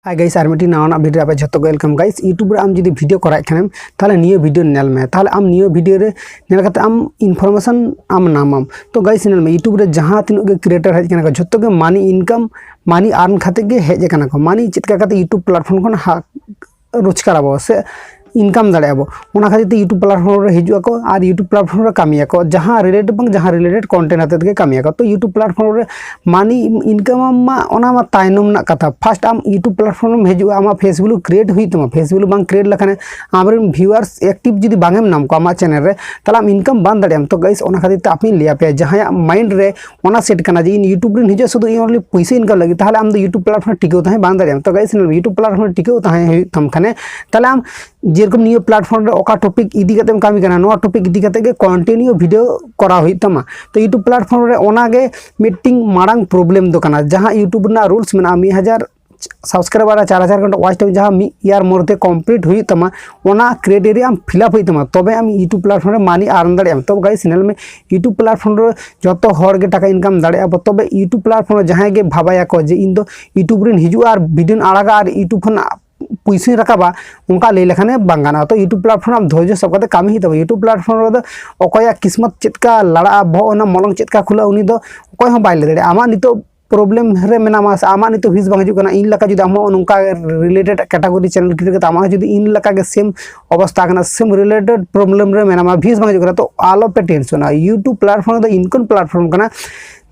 Hi guys are मिटी नवा video आप जो वेलकम गाइस यूट्यूब रे आम जदि वीडियो कराय खानेम ताले नियो वीडियो नेल में ताले आम नियो वीडियो रे नेल कते आम इनफॉरमेशन आम नामम तो गाइस नेल में यूट्यूब रे जहां तिनो के क्रिएटर हेज कना जत्तो के मानी इनकम मानी अर्न खाते के हेज कना को मानी चितका कते यूट्यूब प्लेटफॉर्म खन रोजगार आबो से इनकम दाड़ेबो ओना खातिर ते यूट्यूब प्लेटफॉर्म रे हिजुआ को और यूट्यूब प्लेटफॉर्म रे कामिया को जहां रिलेटेड कंटेंट आते के कामिया को तो यूट्यूब प्लेटफॉर्म रे मानी इनकम मा ओना मा तायनम ना कथा फर्स्ट आम यूट्यूब प्लेटफॉर्म में हिजुआ आमा फेसबुक क्रिएट हुई तमा फेसबुक बांग क्रिएट लखने आमरे व्यूअर्स एक्टिव जदी बांगेम नाम को आमा चैनल रे तला आम इनकम बान दाड़ेम तो गाइस ओना खातिर ते आपनि लिया पे जहां माइंड रे ओना सेट कना जे इन यूट्यूब रे हिजुआ सुदु ओनली पैसा इनकम लगी ताहले आम द यूट्यूब प्लेटफॉर्म टिकेउ ताहे बांग दाड़ेम तो गाइस यूट्यूब प्लेटफॉर्म टिकेउ ताहे तम खने तला आम जेरकम नियो प्लेटफॉर्म रे ओका टॉपिक इदी कतेम कामी कना नो टॉपिक इदी कते के कंटिन्यू वीडियो करा हुई तमा तो यूट्यूब प्लेटफॉर्म रे ओना गे मीटिंग मारंग प्रॉब्लम दो कना जहां यूट्यूब ना रूल्स में 1000 सब्सक्राइबर 4000 घंटा वॉच टाइम जहां मी यार मोरते कंप्लीट हुई तमा ओना क्राइटेरिया आम फिलअप हुई तमा तबे आम यूट्यूब प्लेटफॉर्म रे मानी अर्न दाड़ेम तो गाइस चैनल में यूट्यूब प्लेटफॉर्म रे जतो हर गे टाका इनकम दाड़ेया तबे यूट्यूब प्लेटफॉर्म रे जहां गे भाबाया को जे इन दो यूट्यूब रे हिजु और वीडियो आड़ागा और यूट्यूब खन पैसा रकाबा उनका ले लेखाने बांगाना तो यूट्यूब प्लेटफॉर्म धैर्य सब कते कामी तब यूट्यूब प्लेटफॉर्म रे अकया किस्मत चेतका लड़ा भोना मलंग चेतका खुला उनी दो अकय हो बाय ले दे आमा नितो प्रॉब्लम रे मेनामा आमा नितो व्यूज बांग हिजु कना इन लका जदि आम उनका रिलेटेड कैटेगरी चैनल क्रिएट करता आमा जदि इन लका के सेम अवस्था कना सेम रिलेटेड प्रॉब्लम रे मेनामा व्यूज बांग हिजु कना तो आलो पे टेंशन यूट्यूब प्लेटफॉर्म दो इनकम प्लेटफॉर्म कना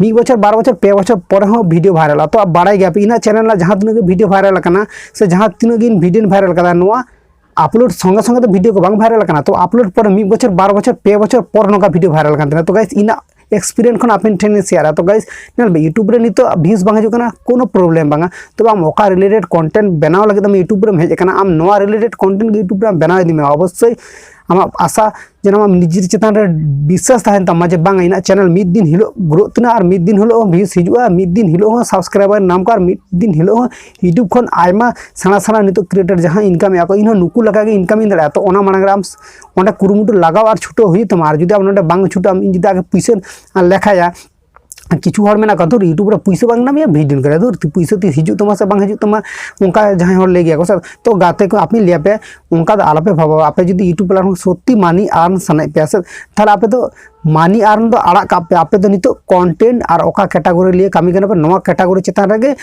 1 बछर 12 बछर 5 बछर पर हो वीडियो वायरल तो अब बाड़ाई गया इना चैनल ला जहां तिनो वीडियो वायरल कना से जहां तिनो गिन वीडियो वायरल कदा नोआ अपलोड संगे संगे तो वीडियो को बांग वायरल कना तो अपलोड पर 1 बछर 12 बछर 5 बछर पर नोका वीडियो वायरल कना तो गाइस इना एक्सपीरियंस खन आपन ठेन शेयर तो गाइस नेल यूट्यूब रे नितो व्यूज बांग हिजु कना कोनो प्रॉब्लम बांगा तो आम ओका रिलेटेड कंटेंट बनाव लगे तो यूट्यूब रे हेज कना आम नोआ रिलेटेड कंटेंट यूट्यूब रे बनाव दिमे अवश्य आम आशा जेना निजे चेतन रे विश्वास ताहेन तमा जे बांग इना चैनल मिद दिन हिलो ग्रोथ तना और मिद दिन हिलो व्यूज हिजुआ मिद दिन हिलो सब्सक्राइबर नाम का मिद दिन हिलो यूट्यूब खन आयमा साना साना नितो क्रिएटर जहां इनकम या को इन नुकु लगा के इनकम इन दड़ा तो ओना मानग राम ओंडे कुरुमुटु लगाव और छुटो हुई तमार जुदी आप नोडे बांग छुटो इन जुदी आगे पैसा लेखाया किछु हर मेना कतो यूट्यूब रे पैसा बांग नाम या वीडियो करे दूर पैसा ती हिजु तमा से बांग हिजु तमा उनका जहां हर ले गया को तो गाते को आपनि लिया पे उनका आलापे भाबो आपे जदी यूट्यूब प्लेटफॉर्म सत्ती मानी अर्न सने पे से थाला आपे तो मानी अर्न दो आड़ा का आपे तो नितो कंटेंट और ओका कैटेगरी लिए कामी करना पे नवा कैटेगरी चेतान रे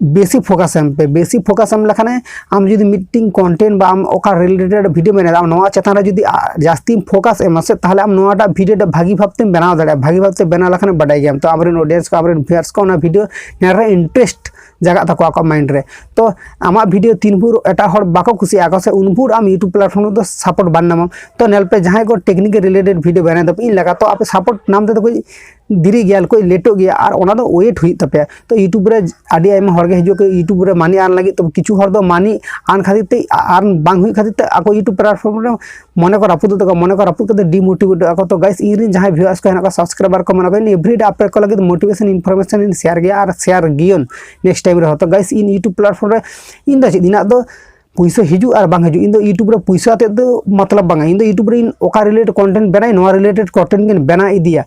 बेसी फोकस एम पे बेसी फोकस एम लखाने आम जदी मीटिंग कंटेंट बा आम ओका रिलेटेड वीडियो में आम नवा चेतान रे जदी जास्ती फोकस एम से ताहले आम नवाटा वीडियो भागी भाबते बनाव दाड़े भागी भाबते बना लखाने बडाई गेम तो आमरे ऑडियंस को आमरे व्यूअर्स को ना वीडियो नेरे इंटरेस्ट जगह तक आको माइंड रे तो आमा वीडियो तीनपुर एटा हर बाको खुशी आको से उनपुर आम यूट्यूब प्लेटफॉर्म तो सपोर्ट बननाम तो नेल पे जहां को टेक्निकल रिलेटेड वीडियो बना तो इन लगा तो आप सपोर्ट नाम दे तो कोई दिरी गया कोई लेटो गया और ओना दो वेट हुई तपे तो यूट्यूब रे आडी आइमा हर गे हिजो के यूट्यूब रे मानी आन लगी तो किछु हर दो मानी आन खातिर ते आन बांग हुई खातिर ते आको यूट्यूब प्लेटफॉर्म रे मने को रापुद तो मने को रापुद के डिमोटिवेट आको तो गाइस इन जहां व्यूअर्स को हना का सब्सक्राइबर को मना एवरीडे आप को लगे मोटिवेशन इन्फॉर्मेशन इन शेयर गया और शेयर गियन नेक्स्ट टाइम रे तो गाइस इन यूट्यूब प्लेटफॉर्म रे इन द दिना दो पैसा हिजु और बांग हिजु इन दो यूट्यूब रे पैसा ते दो मतलब बांग इन दो यूट्यूब रे ओका रिलेटेड कंटेंट बनाई नोआ रिलेटेड कंटेंट के बना इदिया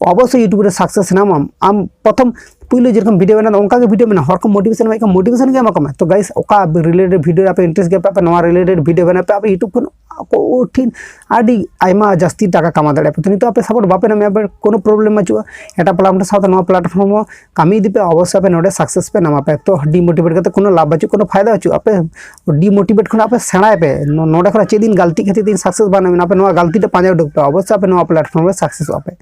अवश्य यूट्यूब रे सक्सेस नाम आम प्रथम पुइलो जेरकम वीडियो बना उनका के वीडियो बना हर को मोटिवेशन के एमा तो गाइस ओका रिलेटेड वीडियो आप इंटरेस्ट के पे नोआ रिलेटेड वीडियो बना पे आप यूट्यूब खन को ठीक आडी आइमा जास्ती टाका कमा दाड़े पे तो आप सपोर्ट बापे ना मे कोनो प्रॉब्लम मचुआ एटा प्लेटफॉर्म साथ नोआ प्लेटफॉर्म कामी दी पे अवश्य पे नोडे सक्सेस पे नामा पे तो डिमोटिवेट करते कोनो लाभ बचु कोनो फायदा बचु आपे डिमोटिवेट खन आपे सेणाय पे नोडे खरा चे दिन गलती खातिर दिन सक्सेस बना पे नोआ गलती ते पांजा डुक पे अवश्य पे नोआ प्लेटफॉर्म रे सक्सेस आपे।